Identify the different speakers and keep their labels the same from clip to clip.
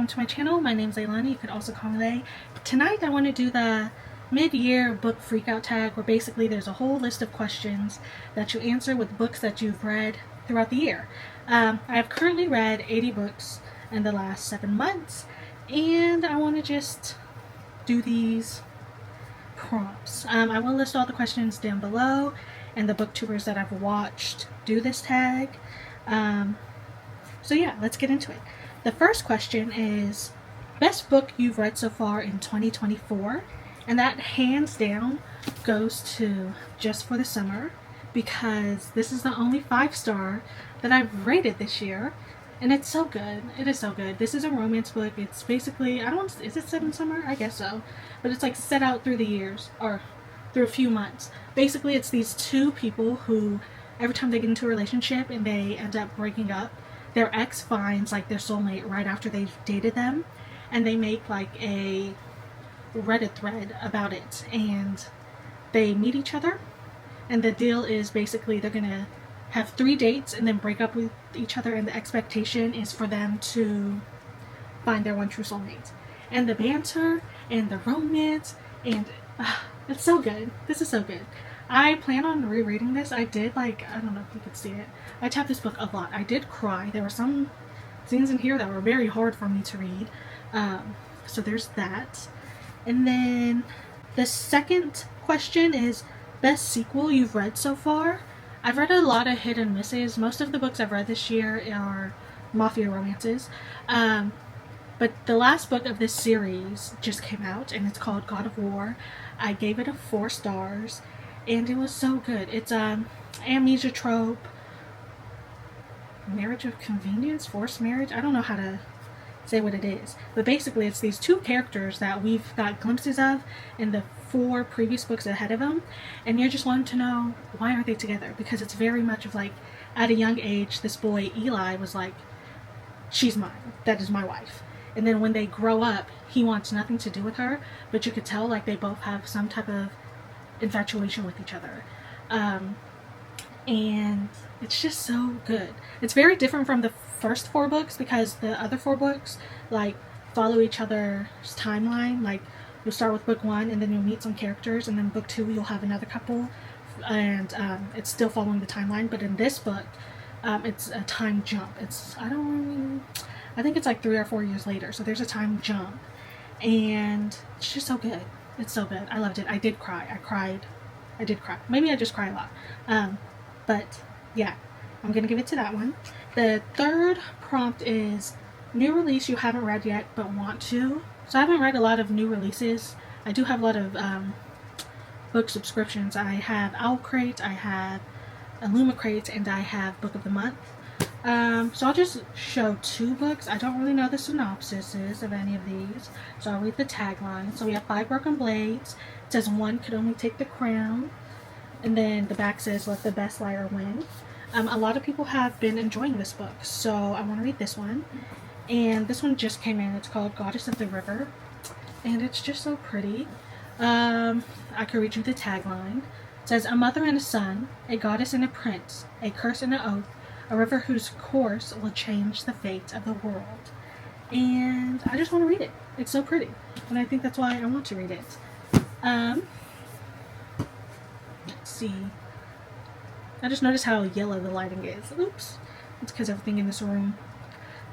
Speaker 1: welcome to my channel. My name's Leilani. You could also call me Lay. Tonight I want to do the mid-year book freakout tag, where basically there's a whole list of questions that you answer with books that you've read throughout the year. I have currently read 80 books in the last 7 months, and I want to just do these prompts. I will list all the questions down below, and the booktubers that I've watched do this tag. So yeah, let's get into it. The first question is, best book you've read so far in 2024? And that hands down goes to Just for the Summer, because this is the only 5-star that I've rated this year. And it's so good. It is so good. This is a romance book. It's basically, is it set in summer? I guess so. But it's like set out through the years, or through a few months. Basically, it's these two people who, every time they get into a relationship and they end up breaking up, their ex finds like their soulmate right after they've dated them, and they make like a Reddit thread about it, and they meet each other, and the deal is basically they're gonna have 3 dates and then break up with each other, and the expectation is for them to find their one true soulmate. And the banter and the romance, and it's so good. This is so good. I plan on rereading this. I did, like, I don't know if you could see it, I tapped this book a lot. I did cry. There were some scenes in here that were very hard for me to read. So there's that. And then the second question is, best sequel you've read so far? I've read a lot of hit and misses. Most of the books I've read this year are mafia romances. But the last book of this series just came out, and it's called God of War. I gave it a 4 stars, and it was so good. It's amnesia trope, marriage of convenience, forced marriage. I don't know how to say what it is, but basically it's these two characters that we've got glimpses of in the 4 previous books ahead of them, and you're just wanting to know, why aren't they together? Because it's very much of like, at a young age, this boy Eli was like, she's mine, that is my wife. And then when they grow up, he wants nothing to do with her, but you could tell like they both have some type of infatuation with each other. And it's just so good. It's very different from the first 4 books, because the other 4 books like follow each other's timeline. Like, you'll start with book 1 and then you'll meet some characters, and then book 2 you'll have another couple, and it's still following the timeline. But in this book, it's a time jump. I think it's like 3 or 4 years later, so there's a time jump, and it's just so good. It's so good. I loved it. I did cry. I did cry. Maybe I just cry a lot. But yeah, I'm gonna give it to that one. The third prompt is, new release you haven't read yet but want to. So I haven't read a lot of new releases. I do have a lot of book subscriptions. I have Owl Crate, I have Illuma Crate, and I have Book of the Month. So I'll just show 2 books. I don't really know the synopsises of any of these, so I'll read the tagline. So we have 5 Broken Blades. It says, one could only take the crown. And then the back says, let the best liar win. A lot of people have been enjoying this book, so I want to read this one. And this one just came in. It's called Goddess of the River, and it's just so pretty. I could read you the tagline. It says, a mother and a son, a goddess and a prince, a curse and an oath, a river whose course will change the fate of the world. And I just want to read it. It's so pretty, and I think that's why I want to read it. Let's see. I just noticed how yellow the lighting is. Oops. It's because everything in this room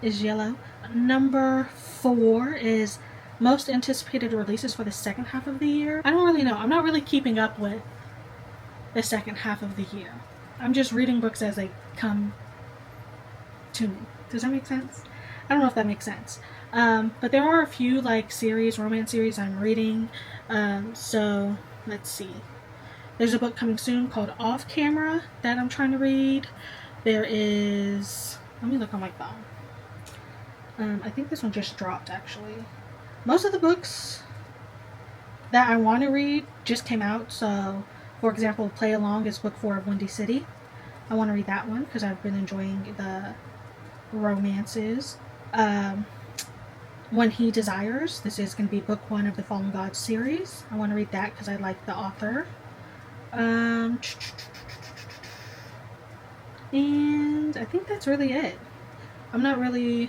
Speaker 1: is yellow. Number 4 is most anticipated releases for the second half of the year. I don't really know. I'm not really keeping up with the second half of the year. I'm just reading books as they come to me. Does that make sense? I don't know if that makes sense. But there are a few like romance series I'm reading. So let's see. There's a book coming soon called Off Camera that I'm trying to read. There is, let me look on my phone. I think this one just dropped actually. Most of the books that I want to read just came out. So for example, Play Along is book 4 of Windy City. I want to read that one because I've been enjoying the romances. When He Desires, this is going to be book 1 of the Fallen Gods series. I want to read that because I like the author. And I think that's really it. I'm not really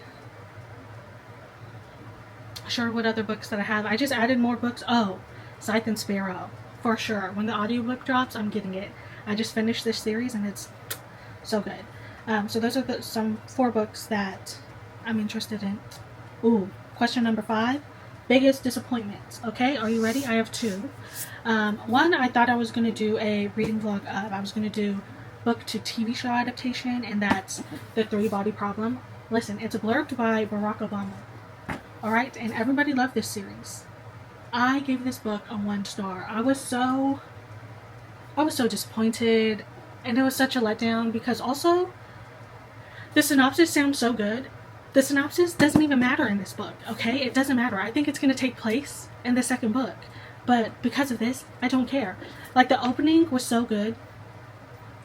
Speaker 1: sure what other books that I have. I just added more books. Oh, Scythe and Sparrow. For sure. When the audiobook drops, I'm getting it. I just finished this series and it's so good. So those are some 4 books that I'm interested in. Ooh, question number 5. Biggest disappointments. Okay, are you ready? I have 2. One, I thought I was going to do a reading vlog of. I was going to do book to TV show adaptation, and that's The 3-Body Problem. Listen, it's a blurb by Barack Obama. Alright, and everybody loved this series. I gave this book a 1 star. I was so disappointed, and it was such a letdown because also the synopsis sounds so good. The synopsis doesn't even matter in this book, okay? It doesn't matter. I think it's going to take place in the 2nd book, but because of this, I don't care. Like, the opening was so good.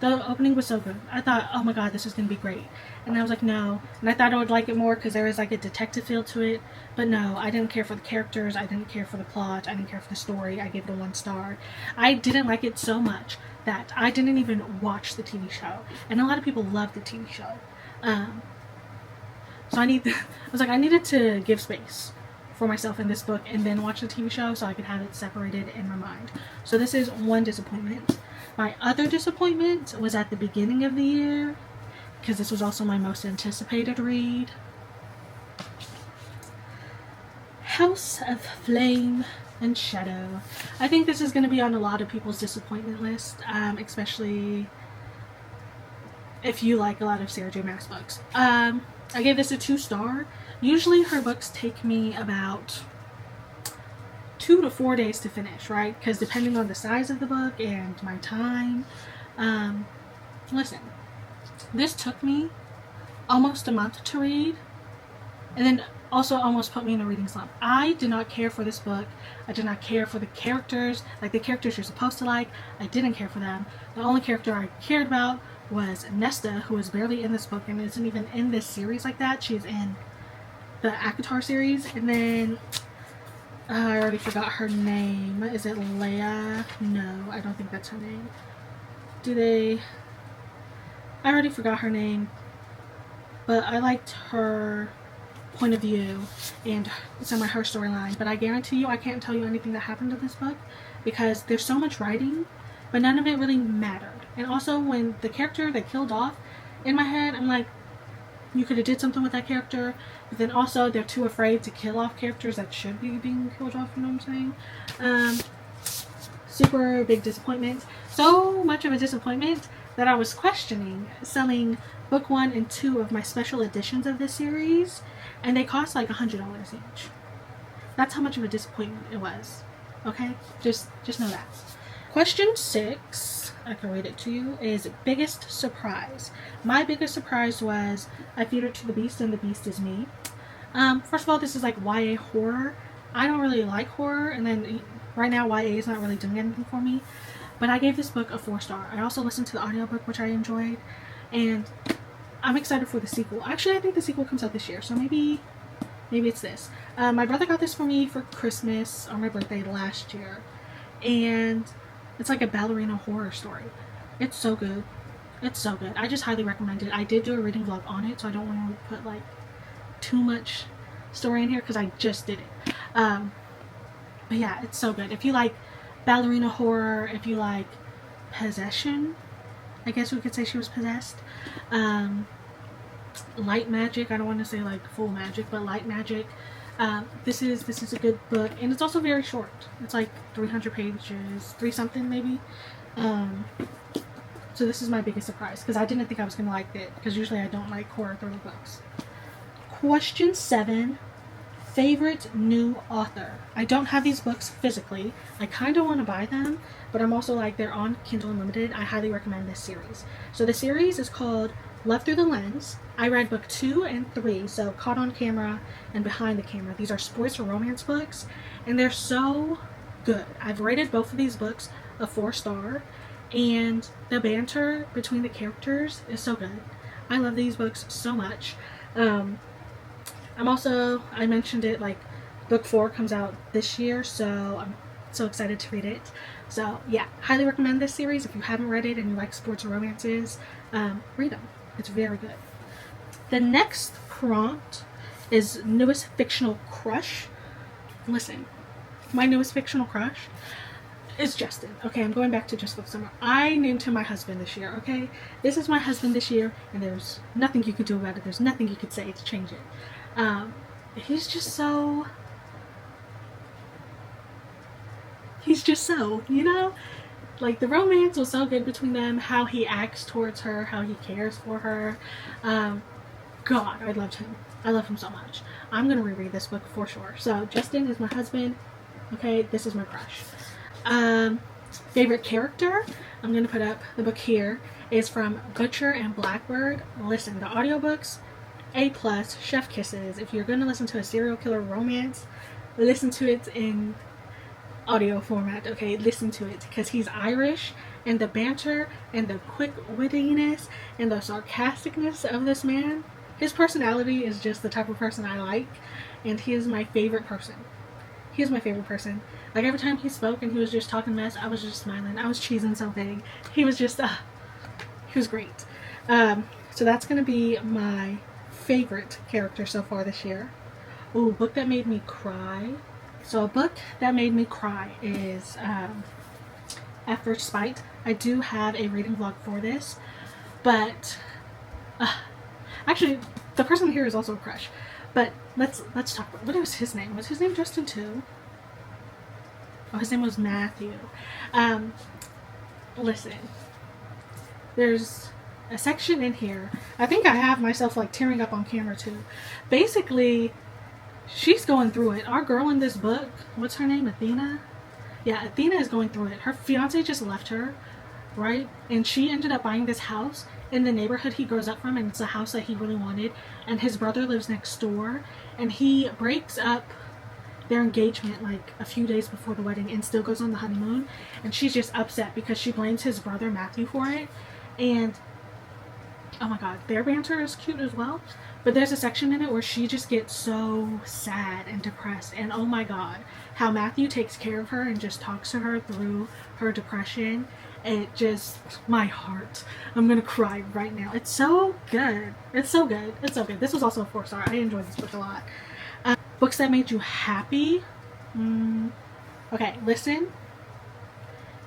Speaker 1: I thought, oh my god, this is going to be great. And I was like, no. And I thought I would like it more because there was like a detective feel to it. But no, I didn't care for the characters. I didn't care for the plot. I didn't care for the story. I gave it a 1 star. I didn't like it so much that I didn't even watch the TV show. And a lot of people love the TV show. So I needed to give space for myself in this book and then watch the TV show so I could have it separated in my mind. So this is 1 disappointment. My other disappointment was at the beginning of the year, because this was also my most anticipated read. House of Flame and Shadow. I think this is going to be on a lot of people's disappointment list, especially if you like a lot of Sarah J. Maas books. I gave this a 2 star. Usually her books take me about 2 to 4 days to finish, right? Because depending on the size of the book and my time. Listen, this took me almost a month to read, and then also almost put me in a reading slump. I did not care for this book. I did not care for the characters, like the characters you're supposed to like. I didn't care for them. The only character I cared about was Nesta, who is barely in this book and isn't even in this series like that. She's in the ACOTAR series, and then I already forgot her name. Is it Leia? No, I don't think that's her name. I already forgot her name, but I liked her point of view and some of her storyline, but I guarantee you I can't tell you anything that happened in this book because there's so much writing, but none of it really mattered. And also, when the character they killed off, in my head, I'm like, you could have did something with that character, but then also they're too afraid to kill off characters that should be being killed off, you know what I'm saying? Super big disappointment. So much of a disappointment that I was questioning selling book 1 and 2 of my special editions of this series, and they cost like $100 each. That's how much of a disappointment it was. Okay? Just know that. Question 6, I can read it to you, is biggest surprise. My biggest surprise was I Feed Her to the Beast and the Beast is Me. First of all, this is like YA horror. I don't really like horror, and then right now YA is not really doing anything for me. But I gave this book a 4 star. I also listened to the audiobook, which I enjoyed, and I'm excited for the sequel. Actually, I think the sequel comes out this year, so maybe it's this. My brother got this for me for Christmas or my birthday last year, and it's like a ballerina horror story. It's so good. It's so good. I just highly recommend it. I did do a reading vlog on it, so I don't want to put like too much story in here because I just did it. But yeah, it's so good. If you like ballerina horror, if you like possession, I guess we could say she was possessed, light magic, I don't want to say like full magic, but light magic, this is a good book, and it's also very short. It's like 300 pages, 3 something maybe. So this is my biggest surprise because I didn't think I was gonna like it, because usually I don't like horror thriller books. Question 7, favorite new author. I don't have these books physically. I kind of want to buy them, but I'm also like, they're on Kindle Unlimited. I highly recommend this series. So the series is called Love Through the Lens. I read book 2 and 3, so Caught on Camera and Behind the Camera. These are sports or romance books, and they're so good. I've rated both of these books a 4 star, and the banter between the characters is so good. I love these books so much. I mentioned it, like, book 4 comes out this year, so I'm so excited to read it. So yeah, highly recommend this series. If you haven't read it and you like sports or romances, read them. It's very good. The next prompt is newest fictional crush. listen, my newest fictional crush is Justin. Okay, I'm going back to Just for the Summer. I named him my husband this year, okay? This is my husband this year, and there's nothing you can do about it. There's nothing you could say to change it. He's just so, you know? Like, the romance was so good between them, how he acts towards her, how he cares for her. God, I loved him. I love him so much. I'm going to reread this book for sure. So, Justin is my husband. Okay, this is my crush. Favorite character? I'm going to put up the book here. Is from Butcher and Blackbird. Listen, the audiobooks, A+, chef kisses. If you're going to listen to a serial killer romance, listen to it in audio format, okay? Listen to it, because he's Irish, and the banter and the quick wittiness and the sarcasticness of this man, his personality is just the type of person I like, and he is my favorite person. He is my favorite person. Like, every time he spoke and he was just talking mess, I was just smiling. I was cheesing something. He was just, he was great. So that's going to be my favorite character so far this year. Ooh, book that made me cry. So a book that made me cry is At First Spite. I do have a reading vlog for this, but actually the person here is also a crush. But let's talk about, what was his name? Was his name Justin too? Oh, his name was Matthew. Listen, there's a section in here. I think I have myself like tearing up on camera too. Basically, she's going through it. Our girl in this book, what's her name? Athena? Yeah, Athena is going through it. Her fiance just left her, right? And she ended up buying this house in the neighborhood he grows up from, and it's a house that he really wanted. And his brother lives next door, and he breaks up their engagement like a few days before the wedding and still goes on the honeymoon. And she's just upset because she blames his brother Matthew for it. And oh my god, their banter is cute as well. But there's a section in it where she just gets so sad and depressed. And oh my god, how Matthew takes care of her and just talks to her through her depression. It just, my heart. I'm gonna cry right now. It's so good. It's so good. It's so good. This was also a 4-star. I enjoyed this book a lot. Books that made you happy. Okay, listen.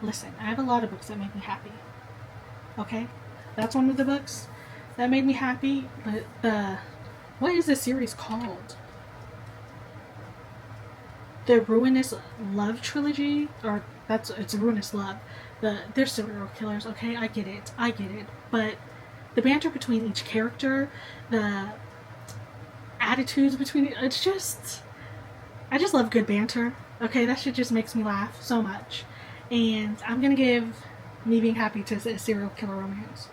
Speaker 1: I have a lot of books that make me happy. Okay? That's one of the books that made me happy. But what is this series called? The Ruinous Love Trilogy? Or it's Ruinous Love. They're serial killers, okay? I get it. But the banter between each character, the attitudes between I just love good banter. Okay, that shit just makes me laugh so much. And I'm gonna give Me Being Happy to a serial killer romance.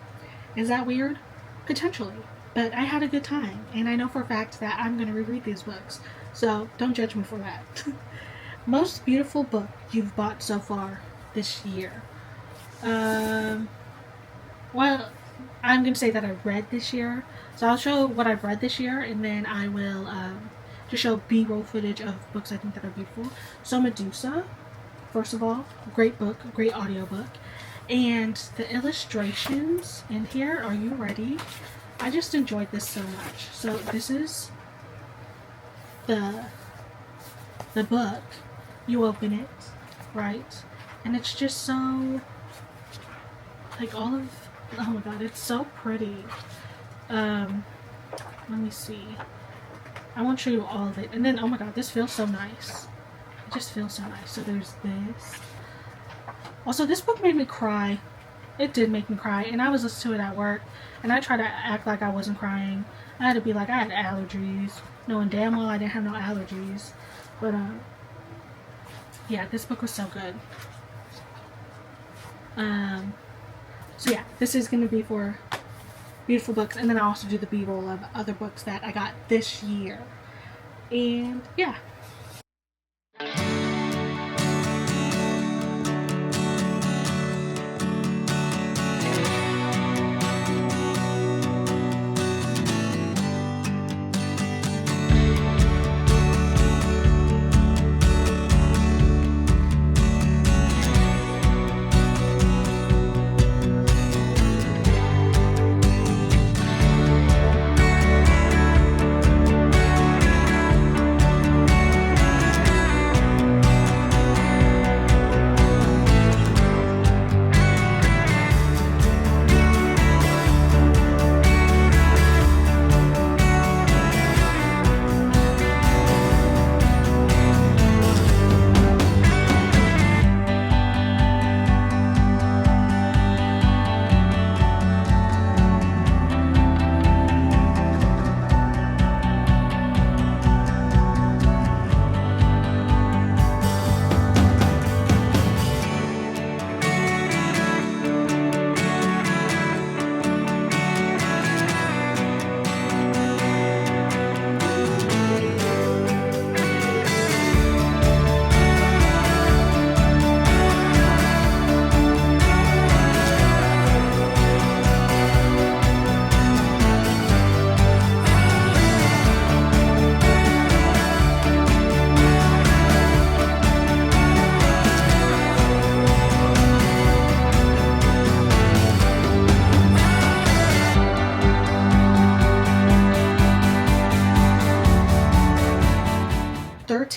Speaker 1: Is that weird? Potentially. But I had a good time, and I know for a fact that I'm gonna reread these books. So don't judge me for that. Most beautiful book you've bought so far this year. Well, I'm going to say that I read this year. So I'll show what I've read this year, and then I will just show B-roll footage of books I think that are beautiful. So Medusa, first of all, great book, great audiobook. And the illustrations in here, are you ready? I just enjoyed this so much. So this is the book. You open it, right? And it's just so, like, all of, oh my god, it's so pretty. Let me see. I won't show you all of it. And then, oh my god, this feels so nice. It just feels so nice. So there's this. Also, this book made me cry. It did make me cry. And I was listening to it at work. And I tried to act like I wasn't crying. I had to be like, I had allergies. Knowing damn well I didn't have no allergies. But, yeah, this book was so good. So yeah, this is going to be for beautiful books, and then I'll also do the B-roll of other books that I got this year. And yeah.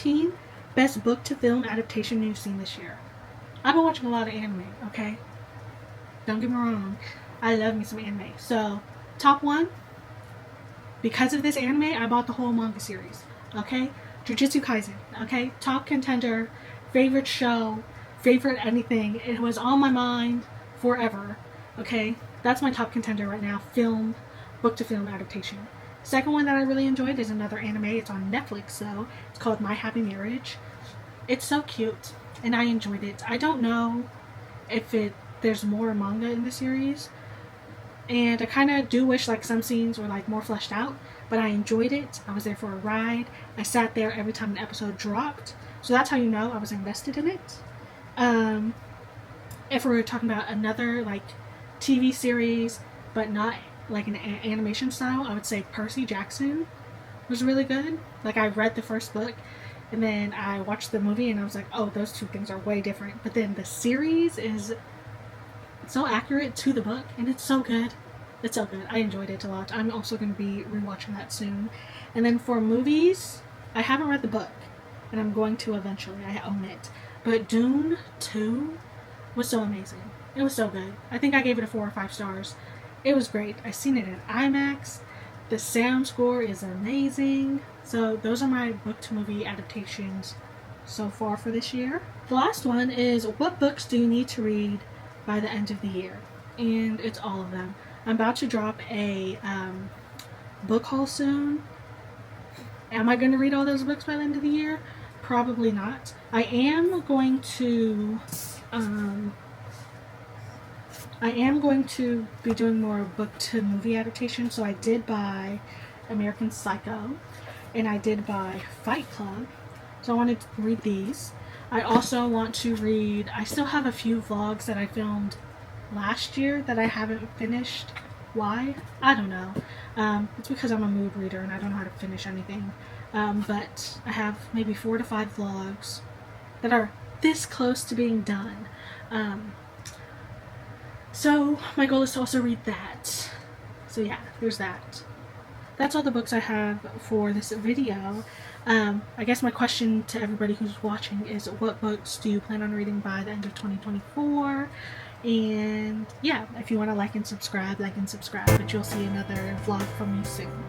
Speaker 1: 13 best book to film adaptation you've seen this year. I've been watching a lot of anime, okay? Don't get me wrong. I love me some anime. So, top 1, because of this anime, I bought the whole manga series, okay? Jujutsu Kaisen, okay? Top contender, favorite show, favorite anything. It was on my mind forever, okay? That's my top contender right now, book to film adaptation. Second one that I really enjoyed is another anime. It's on Netflix, though. It's called My Happy Marriage. It's so cute, and I enjoyed it. I don't know if there's more manga in the series, and I kind of do wish like some scenes were like more fleshed out, but I enjoyed it. I was there for a ride. I sat there every time an episode dropped, so that's how you know I was invested in it. If we were talking about another like TV series, but not like an animation style, I would say Percy Jackson was really good. Like, I read the first book and then I watched the movie and I was like, oh, those two things are way different. But then the series is so accurate to the book and it's so good. It's so good. I enjoyed it a lot. I'm also going to be rewatching that soon. And then for movies, I haven't read the book and I'm going to eventually. I own it. But Dune 2 was so amazing. It was so good. I think I gave it a 4 or 5 stars. It was great. I seen it in IMAX. The sound score is amazing. So those are my book to movie adaptations so far for this year. The last one is, what books do you need to read by the end of the year? And it's all of them. I'm about to drop a book haul soon. Am I going to read all those books by the end of the year? Probably not. I am going to be doing more book to movie adaptations. So I did buy American Psycho and I did buy Fight Club. So I wanted to read these. I also want to read, I still have a few vlogs that I filmed last year that I haven't finished. Why? I don't know. It's because I'm a mood reader and I don't know how to finish anything. But I have maybe 4 to 5 vlogs that are this close to being done. So my goal is to also read that. So yeah, there's that. That's all the books I have for this video. I guess my question to everybody who's watching is, what books do you plan on reading by the end of 2024? And yeah, if you want to like and subscribe, but you'll see another vlog from me soon.